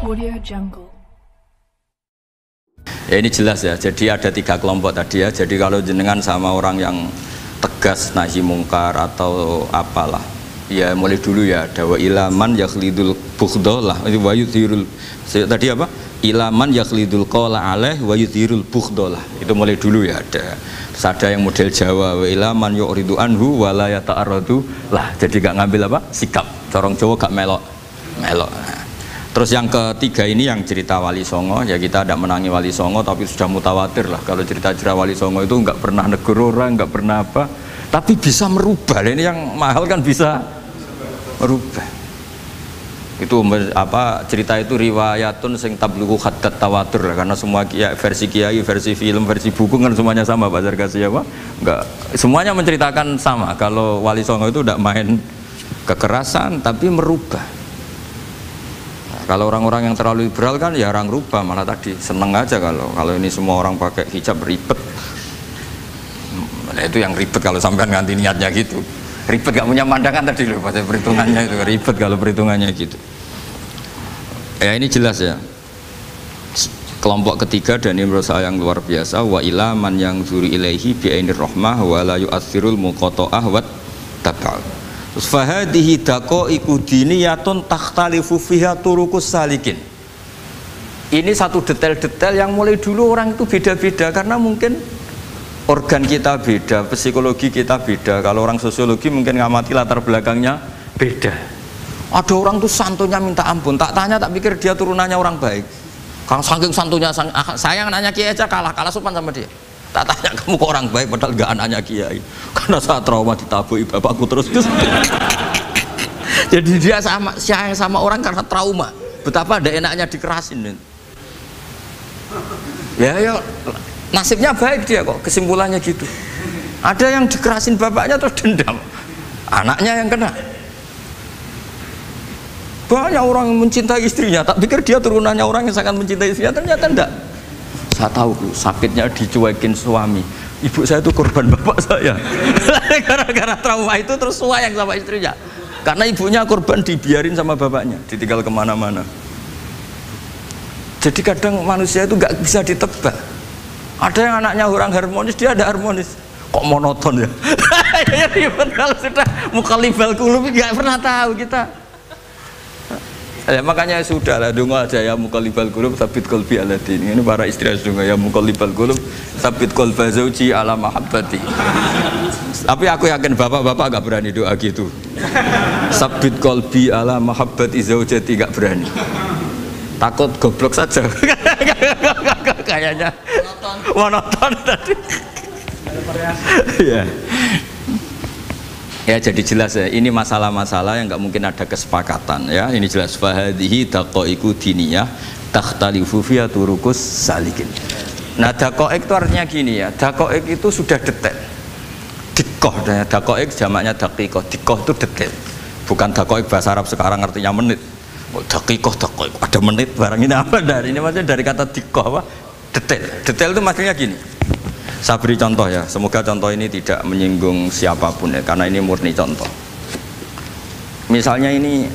Audio Jungle. Ya ini jelas ya, jadi ada 3 kelompok tadi ya. Jadi kalau jenengan sama orang yang tegas nahi mungkar atau apalah, ya mulai dulu ya ada wa ilaman yakhlidul bughdhalah wa yudhirul, tadi apa? Ilaman yakhlidul qala alaih wa yudhirul bughdhalah, itu mulai dulu ya ada. Terus ada yang model Jawa wa ilaman yu'ridu anhu wa la yata'arradu lah, jadi gak ngambil apa? Sikap. Corong Jawa gak melok. Terus yang ketiga ini yang cerita Wali Songo, ya kita tidak menangi Wali Songo tapi sudah mutawatir lah kalau cerita-cerita Wali Songo itu nggak pernah negur orang, nggak pernah apa, tapi bisa merubah. Ini yang mahal kan bisa merubah. Itu apa, cerita itu riwayatun sing tablughu haddat tawatur lah, karena semua versi kiai, versi film, versi buku kan semuanya sama Pak Zarkasi apa? Enggak, semuanya menceritakan sama. Kalau Wali Songo itu tidak main kekerasan tapi merubah. Kalau orang-orang yang terlalu liberal kan ya orang rubah, malah tadi seneng aja kalau ini semua orang pakai hijab ribet. Nah, itu yang ribet kalau sampean ganti niatnya gitu. Ribet gak punya pandangan tadi loh pada perhitungannya itu, ribet kalau perhitungannya gitu. Ya ini jelas ya. Kelompok ketiga dan ini menurut saya yang luar biasa, wa ila man yang zuri ilaihi bi ainir rahmah wa la yu'athirul muqata'ah wat tabal. Terus fahadihi daqaiqu diniyatun takhtalifu fiha turuqus salikin. Ini satu detail-detail yang mulai dulu orang itu beda-beda karena mungkin organ kita beda, psikologi kita beda. Kalau orang sosiologi mungkin ngamati latar belakangnya beda. Ada orang tuh santunya minta ampun, tak tanya tak pikir dia turunannya orang baik. Kalau saking santunya sayang nanya kiai aja kalah sopan sama dia. Tak tanya kamu kok orang baik padahal gak anaknya kiai, karena saat trauma ditabui bapakku terus. Jadi dia sayang sama orang karena trauma. Betapa ada enaknya dikerasin. Ya nasibnya baik dia kok, kesimpulannya gitu. Ada yang dikerasin bapaknya terus dendam, anaknya yang kena. Banyak orang yang mencintai istrinya, tak pikir dia turunannya orang yang sangat mencintai istrinya, ternyata enggak. Saya tahu sakitnya dicuekin suami, ibu saya itu korban bapak saya. Gara-gara trauma itu terus sayang sama istrinya, karena ibunya korban dibiarin sama bapaknya, ditinggal kemana-mana. Jadi kadang manusia itu nggak bisa ditebak. Ada yang anaknya orang harmonis, dia ada harmonis, kok monoton ya. Ribet kalau sudah mukallibal qulub, nggak pernah tahu kita. Ya, makanya sudah lah, donga aja ya mukallibal qulub tsabit qalbi ala din. Ini para istri donga ya mukallibal qulub tsabit qalba zauji ala mahabbati. Tapi aku yakin bapak-bapak gak berani doa gitu. Tsabit qalbi ala mahabbati zaujati gak berani. Takut goblok saja. Kayaknya monoton tadi. Ya. Ya jadi jelas ya, ini masalah-masalah yang nggak mungkin ada kesepakatan ya. Ini jelas fahadihi daqaiqu diniyah takhtalifu fiha turuqus salikin. Nah daqaiq itu artinya gini ya, daqaiq itu sudah detail. Dikoh, daqaiq jamaknya daqiqah, dikoh itu detail. Bukan daqaiq bahasa Arab sekarang artinya menit. Oh, daqiqah, ada menit barang ini apa dari ini maksudnya dari kata dikoh apa? Detail. Detail itu maksudnya gini. Saya beri contoh ya, semoga contoh ini tidak menyinggung siapapun ya, karena ini murni contoh. Misalnya ini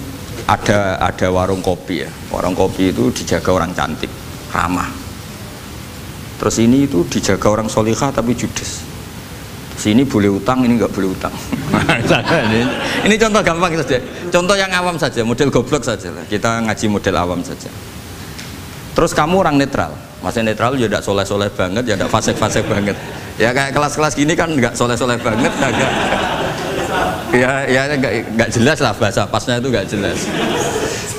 ada warung kopi ya, warung kopi itu dijaga orang cantik, ramah. Terus ini itu dijaga orang solihah tapi judes. Sini boleh utang, ini nggak boleh utang. Ini contoh gampang saja, contoh yang awam saja, model goblok saja lah. Kita ngaji model awam saja. Terus kamu orang netral, maksudnya netral ya tidak soleh-soleh banget, ya tidak fasik-fasik banget. Ya kayak kelas-kelas gini kan nggak soleh-soleh banget, agak ya nggak jelas lah bahasa pasnya itu nggak jelas.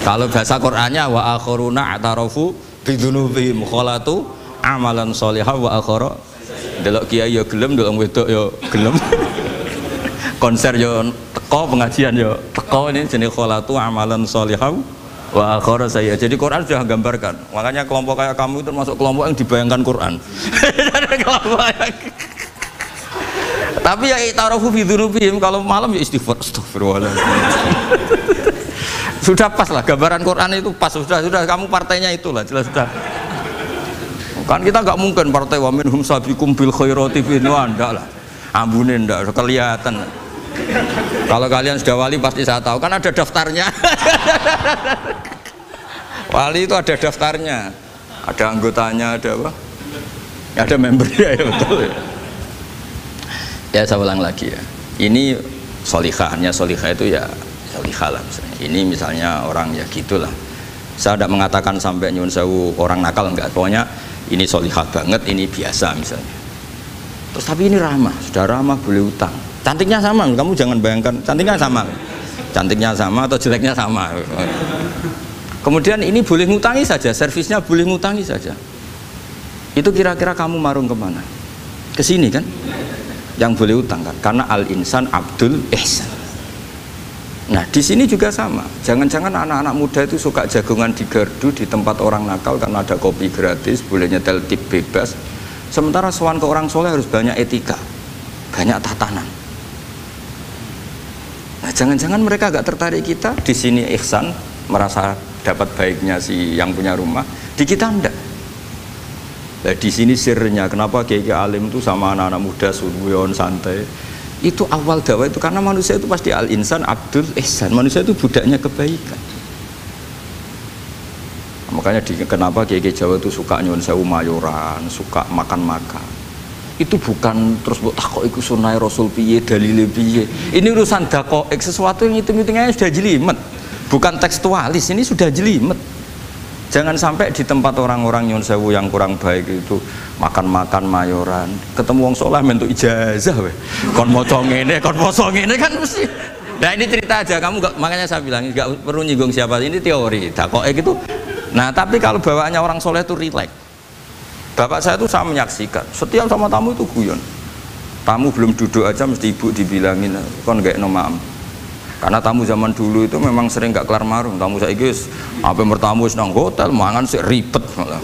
Kalau bahasa Qur'annya wa akharuna atarafu bidunubihim kholatu amalan sholihah wa akhara. Delok kiai ya gelem, delok wedok ya gelem. Konser ya teko, pengajian ya teko, ini jenis kholatu amalan sholihah wa akhara saya. Jadi Quran sudah gambarkan. Makanya kelompok kayak kamu itu termasuk kelompok yang dibayangkan Quran. Tapi ya ta'arufu bi dzunubihim, kalau malam ya istighfar, astagfirullahaladzim. Sudah pas lah gambaran Quran itu pas, sudah kamu partainya itulah jelas sudah. Kan kita nggak mungkin partai wa minhum sabiqum bil khairati fi ndak lah. Ambune ndak kelihatan. Kalau kalian sudah wali pasti saya tahu, kan ada daftarnya. Wali itu ada daftarnya, ada anggotanya, ada apa? Ada membernya ya betul. Ya saya ulang lagi ya. Ini solihah, hanya solihah itu ya solihah lah misalnya. Ini misalnya orang ya gitulah. Saya tidak mengatakan sampai nyun sewu orang nakal enggak. Pokoknya ini solihah banget, ini biasa misalnya. Terus tapi ini ramah, sudah ramah boleh utang. Cantiknya sama, kamu jangan bayangkan cantiknya sama. Cantiknya sama atau jeleknya sama. Kemudian ini boleh ngutangi saja, servisnya boleh ngutangi saja. Itu kira-kira kamu marung kemana? Ke sini kan? Yang boleh utang kan? Karena al-insan abdul ihsan. Nah di sini juga sama. Jangan-jangan anak-anak muda itu suka jagongan di gardu di tempat orang nakal karena ada kopi gratis, boleh nyetel tip bebas. Sementara sowan ke orang soleh harus banyak etika, banyak tatanan. Nah jangan-jangan mereka agak tertarik kita di sini ihsan, merasa dapat baiknya si yang punya rumah, di kita enggak. Nah, di sini sirnya kenapa kiai alim itu sama anak-anak muda suruyon santai. Itu awal dakwah itu karena manusia itu pasti al-insan abdul ihsan. Manusia itu budaknya kebaikan. Makanya kenapa kiai Jawa itu suka nyuwun sewu mayoran, suka makan-makan. Itu bukan terus mbok takok iku sunah Rasul piye, dalile piye. Ini urusan dakoek, sesuatu yang hitung-hitungannya sudah jelimet. Bukan tekstualis, ini sudah jelimet. Jangan sampai di tempat orang-orang nyuwun sewu yang kurang baik itu makan-makan mayoran, ketemu wong saleh mentuk ijazah weh. Kon maca ngene, kon poso ngene kan mesti. Nah ini cerita aja, kamu gak, makanya saya bilang nggak perlu nyinggung siapa, ini teori. Dakoek itu. Nah tapi kalau bawaannya orang soleh itu rileks. Bapak saya itu saya menyaksikan, setiap sama tamu itu guyon. Tamu belum duduk aja mesti ibu dibilangin, kon gak nomam. Karena tamu zaman dulu itu memang sering gak kelar marung. Tamu saya guys, apa bertamu senang hotel, mangan sih ribet malah.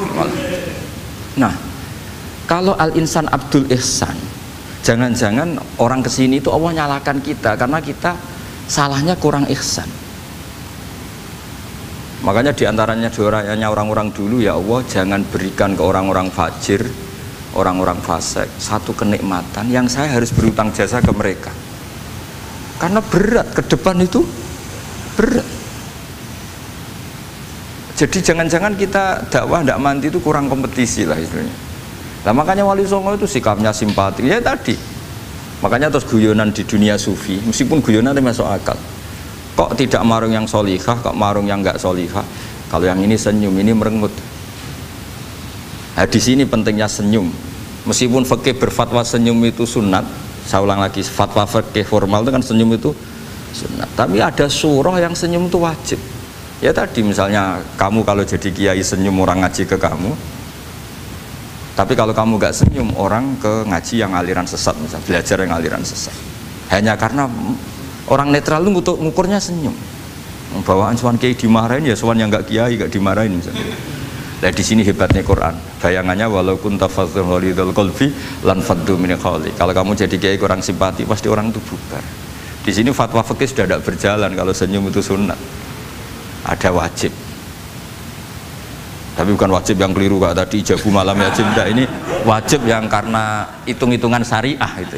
Nah, kalau al-insan abdul ihsan, jangan-jangan orang kesini itu Allah nyalakan kita karena kita salahnya kurang ihsan. Makanya diantaranya doanya orang-orang dulu, ya Allah jangan berikan ke orang-orang fajir, orang-orang fasik satu kenikmatan yang saya harus berutang jasa ke mereka. Karena berat, ke depan itu berat. Jadi jangan-jangan kita dakwah tidak mandi itu kurang kompetisi lah istilahnya. Nah makanya Wali Songo itu sikapnya simpatik ya tadi. Makanya terus guyonan di dunia sufi, meskipun guyonan itu masuk akal. Kok tidak marung yang solihah, kok marung yang enggak solihah? Kalau yang ini senyum, ini merengut. Nah di sini pentingnya senyum. Meskipun fikih berfatwa senyum itu sunat, saya ulang lagi, fatwa fikih formal itu kan senyum itu sunat. Tapi ada surah yang senyum itu wajib. Ya tadi misalnya kamu kalau jadi kiai senyum orang ngaji ke kamu. Tapi kalau kamu gak senyum orang ke ngaji yang aliran sesat, misalnya belajar yang aliran sesat. Hanya karena orang netral itu ngukurnya senyum. Bawaan suan kiai dimarahin ya suan yang gak kiai gak dimarahin misalnya. Nah di sini hebatnya Quran. Bayangannya walaupun tafadzul ghalidul qalbi lan faddu min qawli. Kalau kamu jadi kiai kurang simpati pasti orang itu bubar. Di sini fatwa fikih sudah tidak berjalan kalau senyum itu sunat. Ada wajib. Tapi bukan wajib yang keliru kak tadi ijabu malam ya cinta. Ini wajib yang karena hitung-hitungan syariah itu.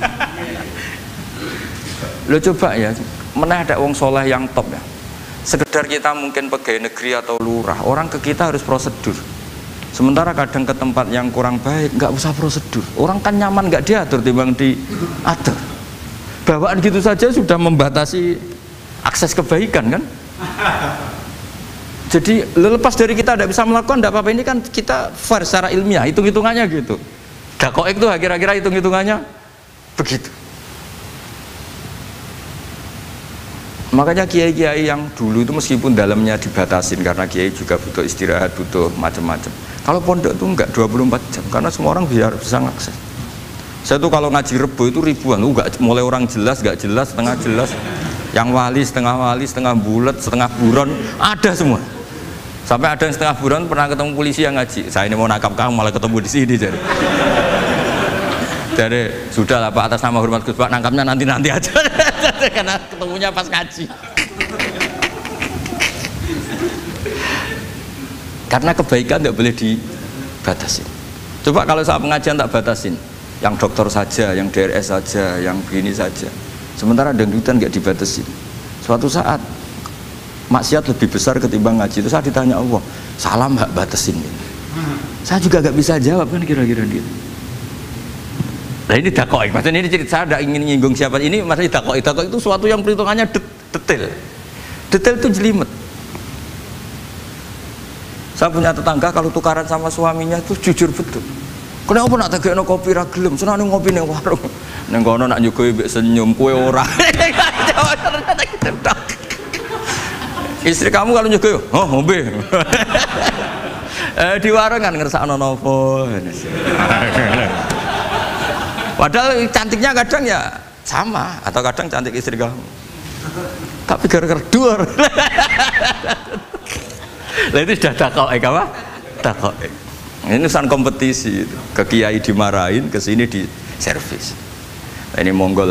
Lo coba ya, mana ada wong soleh yang top ya. Sekedar kita mungkin pegawai negeri atau lurah, orang ke kita harus prosedur. Sementara kadang ke tempat yang kurang baik nggak usah prosedur. Orang kan nyaman nggak diatur timbang diatur. Bawaan gitu saja sudah membatasi akses kebaikan kan. Jadi lepas dari kita tidak bisa melakukan tidak apa-apa, ini kan kita fair secara ilmiah, hitung-hitungannya gitu. Dakoek itu kira-kira hitung-hitungannya begitu. Makanya kiai-kiai yang dulu itu meskipun dalamnya dibatasin karena kiai juga butuh istirahat, butuh macam-macam. Kalau pondok itu enggak 24 jam karena semua orang bisa ngakses. Saya tuh kalau ngaji Rebo itu ribuan, enggak mulai orang jelas, enggak jelas, setengah jelas, yang wali, setengah bulat, setengah buron, ada semua. Sampai ada yang setengah buron pernah ketemu polisi yang ngaji. Saya ini mau nangkap kamu malah ketemu di sini jadi. Jadi sudah lah Pak, atas nama hormat Gus Pak, nangkapnya nanti aja. Karena ketemunya pas ngaji. Karena kebaikan tidak boleh dibatasin. Coba kalau saat pengajian tak batasin, yang dokter saja, yang DRS saja, yang begini saja. Sementara dangdutan nggak dibatasin. Suatu saat maksiat lebih besar ketimbang ngaji. Itu saya ditanya Allah, salam hak batasin ini. Saya juga gak bisa jawab kan kira-kira gitu. Nah ini dakoi, maksudnya ini cerita saya tidak ingin nyinggung siapa ini, maksudnya dakoi itu suatu yang perhitungannya detail itu jelimet. Saya punya tetangga kalau tukaran sama suaminya itu jujur betul. Kenapa nak tegakno kopi ra gelem, senane ngopi ning warung. Ning kono nak nyugoi mbek senyum kowe ora. Istri kamu kalau nyugoi, oh ngombe. Di warung kan ngersakno nopo. Padahal cantiknya kadang ya sama, atau kadang cantik istri kamu. Tapi gara-gara dua. Lah itu sudah takoi apa? Takoi. Ini urusan kompetisi. Ke kiai dimarahin, ke sini di servis. Ini Mongol.